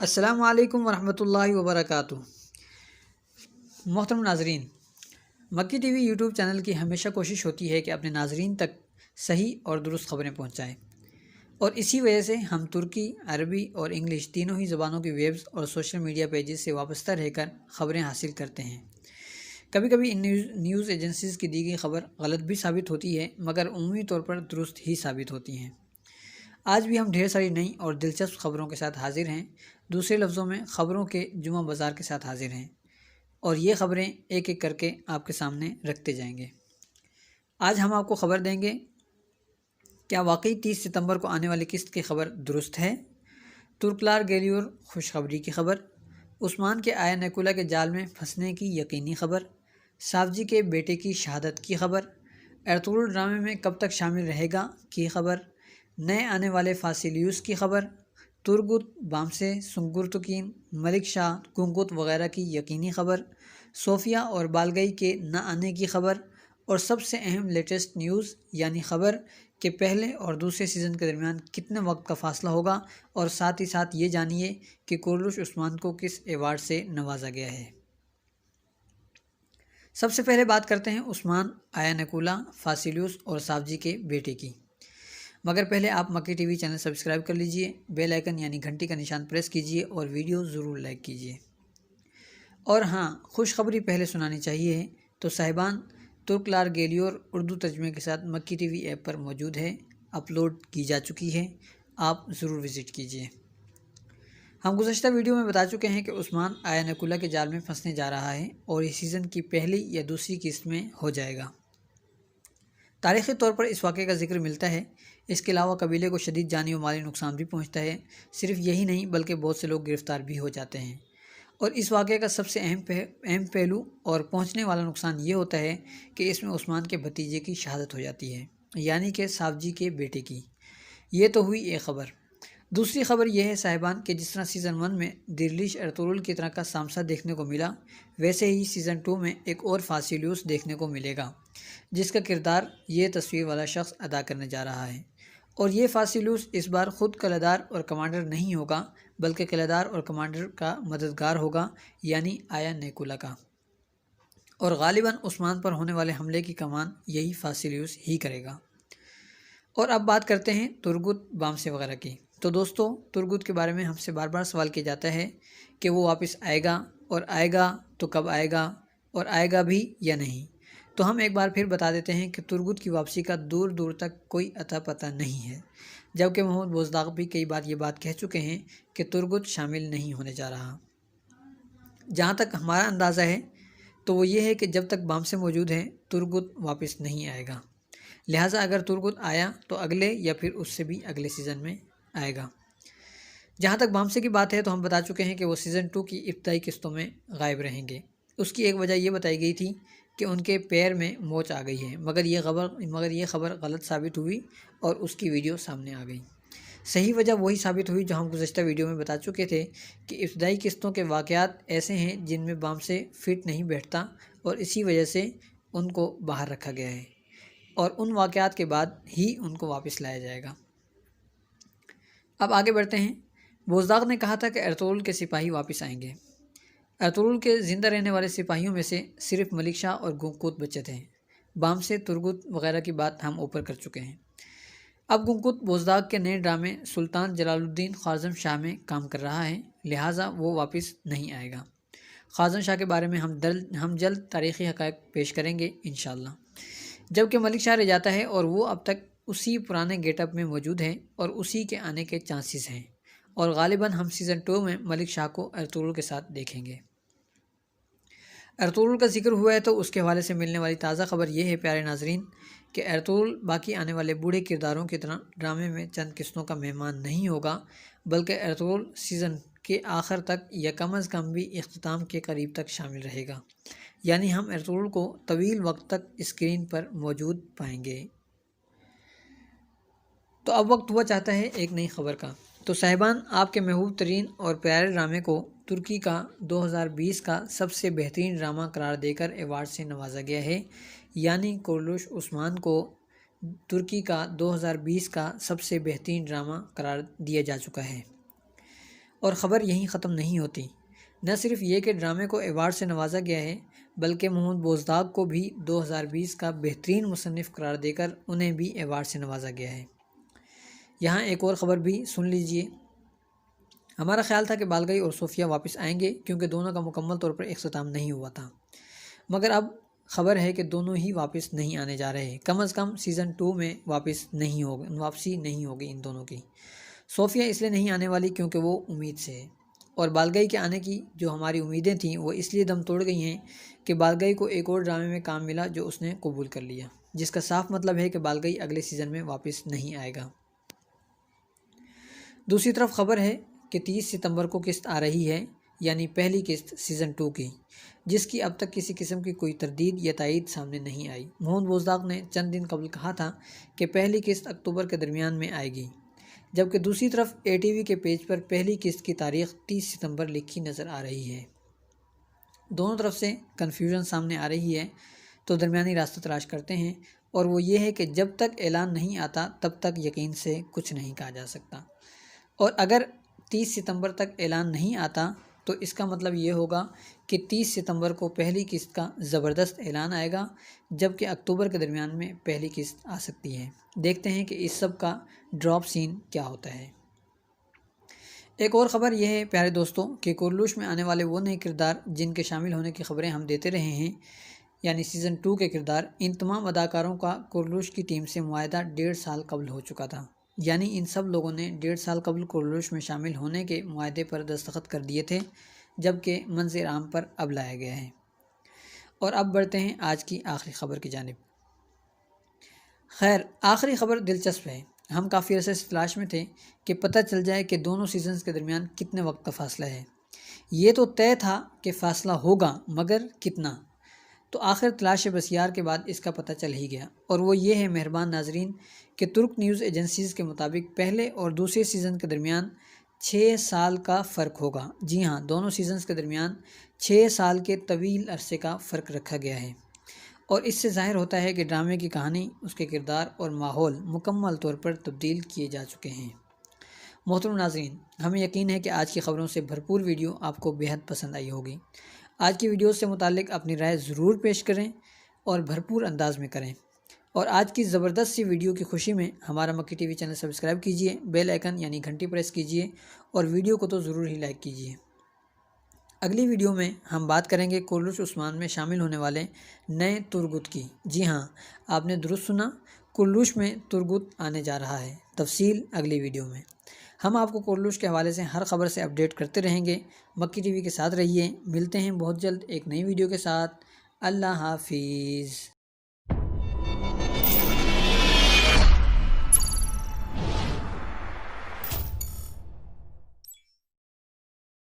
السلام علیکم ورحمۃ اللہ وبرکاتہ۔ محترم ناظرین، مکی ٹی وی یوٹیوب چینل کی ہمیشہ کوشش ہوتی ہے کہ اپنے ناظرین تک صحیح اور درست خبریں پہنچائیں، اور اسی وجہ سے ہم ترکی، عربی اور انگلش تینوں ہی زبانوں کی ویبز اور سوشل میڈیا پیجز سے وابستہ رہ کر خبریں حاصل کرتے ہیں۔ کبھی کبھی ان نیوز ایجنسیز کی دی گئی خبر غلط بھی ثابت ہوتی ہے، مگر عمومی طور پر درست ہی ثابت ہوتی ہیں۔ آج بھی ہم ڈھیر ساری نئی اور دلچسپ خبروں کے ساتھ حاضر ہیں، دوسرے لفظوں میں خبروں کے جمعہ بازار کے ساتھ حاضر ہیں، اور یہ خبریں ایک ایک کر کے آپ کے سامنے رکھتے جائیں گے۔ آج ہم آپ کو خبر دیں گے، کیا واقعی 30 ستمبر کو آنے والی قسط کی خبر درست ہے؟ ترکلار گیلیور خوشخبری کی خبر، عثمان کے آیا نیکولا کے جال میں پھنسنے کی یقینی خبر، سافجی کے بیٹے کی شہادت کی خبر، ارطغرل ڈرامے میں کب تک شامل رہے گا کی خبر، نئے آنے والے فاسیلیوس کی خبر، ترگت، بامسے، سنگرتکین، ملک شاہ، گنگت وغیرہ کی یقینی خبر، صوفیہ اور بالگئی کے نہ آنے کی خبر، اور سب سے اہم لیٹسٹ نیوز یعنی خبر کہ پہلے اور دوسرے سیزن کے درمیان کتنے وقت کا فاصلہ ہوگا، اور ساتھ ہی ساتھ یہ جانیے کہ کورلوش عثمان کو کس ایوارڈ سے نوازا گیا ہے۔ سب سے پہلے بات کرتے ہیں عثمان، آیا نیکولا، فاسیلیوس اور سافجی کے بیٹے کی، مگر پہلے آپ مکی ٹی وی چینل سبسکرائب کر لیجئے، بیل آئیکن یعنی گھنٹی کا نشان پریس کیجئے اور ویڈیو ضرور لائک کیجئے۔ اور ہاں، خوشخبری پہلے سنانی چاہیے تو صاحبان، ترکلار گیلیور اردو ترجمے کے ساتھ مکی ٹی وی ایپ پر موجود ہے، اپلوڈ کی جا چکی ہے، آپ ضرور وزٹ کیجئے۔ ہم گزشتہ ویڈیو میں بتا چکے ہیں کہ عثمان آیا نیکولا کے جال میں پھنسنے جا رہا ہے، اور اس سیزن کی پہلی یا دوسری قسط میں ہو جائے گا۔ تاریخی طور پر اس واقعے کا ذکر ملتا ہے، اس کے علاوہ قبیلے کو شدید جانی و مالی نقصان بھی پہنچتا ہے۔ صرف یہی نہیں بلکہ بہت سے لوگ گرفتار بھی ہو جاتے ہیں، اور اس واقعے کا سب سے اہم پہلو اور پہنچنے والا نقصان یہ ہوتا ہے کہ اس میں عثمان کے بھتیجے کی شہادت ہو جاتی ہے، یعنی کہ سافجی کے بیٹے کی۔ یہ تو ہوئی ایک خبر۔ دوسری خبر یہ ہے صاحبان کہ جس طرح سیزن 1 میں دیرلیش ارطغرل کی طرح کا سامسا دیکھنے کو ملا، ویسے ہی سیزن 2 میں ایک اور فاسیلیوس دیکھنے کو ملے گا، جس کا کردار یہ تصویر والا شخص ادا کرنے جا رہا ہے۔ اور یہ فاسیلیوس اس بار خود قلعہ اور کمانڈر نہیں ہوگا، بلکہ قلعہ اور کمانڈر کا مددگار ہوگا، یعنی آیا نیکولا کا، اور غالباً عثمان پر ہونے والے حملے کی کمان یہی فاسیلیوس ہی کرے گا۔ اور اب بات کرتے ہیں ترگت، بامسے وغیرہ کی۔ تو دوستو، ترگت کے بارے میں ہم سے بار بار سوال کیا جاتا ہے کہ وہ واپس آئے گا، اور آئے گا تو کب آئے گا، اور آئے گا بھی یا نہیں۔ تو ہم ایک بار پھر بتا دیتے ہیں کہ ترگت کی واپسی کا دور دور تک کوئی اتا پتہ نہیں ہے، جبکہ محمد بزدار بھی کئی بار یہ بات کہہ چکے ہیں کہ ترگت شامل نہیں ہونے جا رہا۔ جہاں تک ہمارا اندازہ ہے تو وہ یہ ہے کہ جب تک بامسے موجود ہیں ترگت واپس نہیں آئے گا، لہٰذا اگر ترگت آیا تو اگلے یا پھر اس سے بھی اگلے سیزن میں آئے گا۔ جہاں تک بامسے کی بات ہے تو ہم بتا چکے ہیں کہ وہ سیزن 2 کی ابتدائی قسطوں میں غائب رہیں گے۔ اس کی ایک وجہ یہ بتائی گئی تھی کہ ان کے پیر میں موچ آ گئی ہے، مگر یہ خبر غلط ثابت ہوئی اور اس کی ویڈیو سامنے آ گئی۔ صحیح وجہ وہی ثابت ہوئی جو ہم گزشتہ ویڈیو میں بتا چکے تھے کہ ابتدائی قسطوں کے واقعات ایسے ہیں جن میں بامسے فٹ نہیں بیٹھتا، اور اسی وجہ سے ان کو باہر رکھا گیا ہے، اور ان واقعات کے بعد ہی ان کو واپس لایا جائے گا۔ اب آگے بڑھتے ہیں۔ بزدار نے کہا تھا کہ ارطغرل کے سپاہی واپس آئیں گے۔ ارطغرل کے زندہ رہنے والے سپاہیوں میں سے صرف ملک شاہ اور گنگکوت بچے تھے۔ بامسے، ترگت وغیرہ کی بات ہم اوپر کر چکے ہیں۔ اب گنگکوت بزدار کے نئے ڈرامے سلطان جلال الدین خوارزم شاہ میں کام کر رہا ہے، لہٰذا وہ واپس نہیں آئے گا۔ خوارزم شاہ کے بارے میں ہم جلد تاریخی حقائق پیش کریں گے انشاءاللہ۔ جبکہ ملک شاہ رہ جاتا ہے، اور وہ اب تک اسی پرانے گیٹ اپ میں موجود ہے، اور اسی کے آنے کے چانسز ہیں، اور غالباً ہم سیزن 2 میں ملک شاہ کو ارطغرل کے ساتھ دیکھیں گے۔ ارطغرل کا ذکر ہوا ہے تو اس کے حوالے سے ملنے والی تازہ خبر یہ ہے پیارے ناظرین کہ ارطغرل باقی آنے والے بوڑھے کرداروں کی طرح ڈرامے میں چند قسطوں کا مہمان نہیں ہوگا، بلکہ ارطغرل سیزن کے آخر تک یا کم از کم بھی اختتام کے قریب تک شامل رہے گا، یعنی ہم ارطغرل کو طویل وقت تک اسکرین پر موجود پائیں گے۔ تو اب وقت ہوا چاہتا ہے ایک نئی خبر کا۔ تو صاحبان، آپ کے محبوب ترین اور پیارے ڈرامے کو ترکی کا 2020 کا سب سے بہترین ڈرامہ قرار دے کر ایوارڈ سے نوازا گیا ہے، یعنی کورلوش عثمان کو ترکی کا 2020 کا سب سے بہترین ڈرامہ قرار دیا جا چکا ہے۔ اور خبر یہیں ختم نہیں ہوتی۔ نہ صرف یہ کہ ڈرامے کو ایوارڈ سے نوازا گیا ہے، بلکہ محمود بوزداغ کو بھی 2020 کا بہترین مصنف قرار دے کر انہیں بھی ایوارڈ سے نوازا گیا ہے۔ یہاں ایک اور خبر بھی سن لیجئے۔ ہمارا خیال تھا کہ بالغئی اور صوفیہ واپس آئیں گے کیونکہ دونوں کا مکمل طور پر اختتام نہیں ہوا تھا، مگر اب خبر ہے کہ دونوں ہی واپس نہیں آنے جا رہے، کم از کم سیزن 2 میں واپسی نہیں ہوگی ان دونوں کی۔ صوفیہ اس لیے نہیں آنے والی کیونکہ وہ امید سے ہے، اور بالغئی کے آنے کی جو ہماری امیدیں تھیں وہ اس لیے دم توڑ گئی ہیں کہ بالغئی کو ایک اور ڈرامے میں کام ملا جو اس نے قبول کر لیا، جس کا صاف مطلب ہے کہ بالغئی اگلے سیزن میں واپس نہیں آئے گا۔ دوسری طرف خبر ہے کہ 30 ستمبر کو قسط آ رہی ہے، یعنی پہلی قسط سیزن 2 کی، جس کی اب تک کسی قسم کی کوئی تردید یا تائید سامنے نہیں آئی۔ محمود بوزداغ نے چند دن قبل کہا تھا کہ پہلی قسط اکتوبر کے درمیان میں آئے گی، جبکہ دوسری طرف اے ٹی وی کے پیج پر پہلی قسط کی تاریخ 30 ستمبر لکھی نظر آ رہی ہے۔ دونوں طرف سے کنفیوژن سامنے آ رہی ہے، تو درمیانی راستہ تلاش کرتے ہیں، اور وہ یہ ہے کہ جب تک اعلان نہیں آتا تب تک یقین سے کچھ نہیں کہا جا سکتا، اور اگر 30 ستمبر تک اعلان نہیں آتا تو اس کا مطلب یہ ہوگا کہ 30 ستمبر کو پہلی قسط کا زبردست اعلان آئے گا، جبکہ اکتوبر کے درمیان میں پہلی قسط آ سکتی ہے۔ دیکھتے ہیں کہ اس سب کا ڈراپ سین کیا ہوتا ہے۔ ایک اور خبر یہ ہے پیارے دوستوں کہ کورلوش میں آنے والے وہ نئے کردار جن کے شامل ہونے کی خبریں ہم دیتے رہے ہیں، یعنی سیزن 2 کے کردار، ان تمام اداکاروں کا کورلوش کی ٹیم سے معاہدہ 1.5 سال قبل ہو چکا تھا، یعنی ان سب لوگوں نے 1.5 سال قبل کورلوش میں شامل ہونے کے معاہدے پر دستخط کر دیے تھے، جبکہ منظر عام پر اب لایا گیا ہے۔ اور اب بڑھتے ہیں آج کی آخری خبر کی جانب۔ خیر، آخری خبر دلچسپ ہے۔ ہم کافی عرصے سے تلاش میں تھے کہ پتہ چل جائے کہ دونوں سیزنز کے درمیان کتنے وقت کا فاصلہ ہے۔ یہ تو طے تھا کہ فاصلہ ہوگا، مگر کتنا؟ تو آخر تلاش بسیار کے بعد اس کا پتہ چل ہی گیا، اور وہ یہ ہے مہربان ناظرین کہ ترک نیوز ایجنسیز کے مطابق پہلے اور دوسرے سیزن کے درمیان 6 سال کا فرق ہوگا۔ جی ہاں، دونوں سیزنز کے درمیان 6 سال کے طویل عرصے کا فرق رکھا گیا ہے، اور اس سے ظاہر ہوتا ہے کہ ڈرامے کی کہانی، اس کے کردار اور ماحول مکمل طور پر تبدیل کیے جا چکے ہیں۔ محترم ناظرین، ہمیں یقین ہے کہ آج کی خبروں سے بھرپور ویڈیو آپ کو بیحد پسند آئی ہوگی۔ آج کی ویڈیو سے متعلق اپنی رائے ضرور پیش کریں اور بھرپور انداز میں کریں، اور آج کی زبردست سی ویڈیو کی خوشی میں ہمارا مکی ٹی وی چینل سبسکرائب کیجئے، بیل آئیکن یعنی گھنٹی پریس کیجئے، اور ویڈیو کو تو ضرور ہی لائک کیجئے۔ اگلی ویڈیو میں ہم بات کریں گے کورلوش عثمان میں شامل ہونے والے نئے ترگت کی۔ جی ہاں، آپ نے درست سنا، کورلوش میں ترگت آنے جا رہا ہے۔ تفصیل اگلی ویڈیو میں۔ ہم آپ کو کورلوش کے حوالے سے ہر خبر سے اپڈیٹ کرتے رہیں گے۔ مکی ٹی وی کے ساتھ رہیے۔ ملتے ہیں بہت جلد ایک نئی ویڈیو کے ساتھ۔ اللہ حافظ۔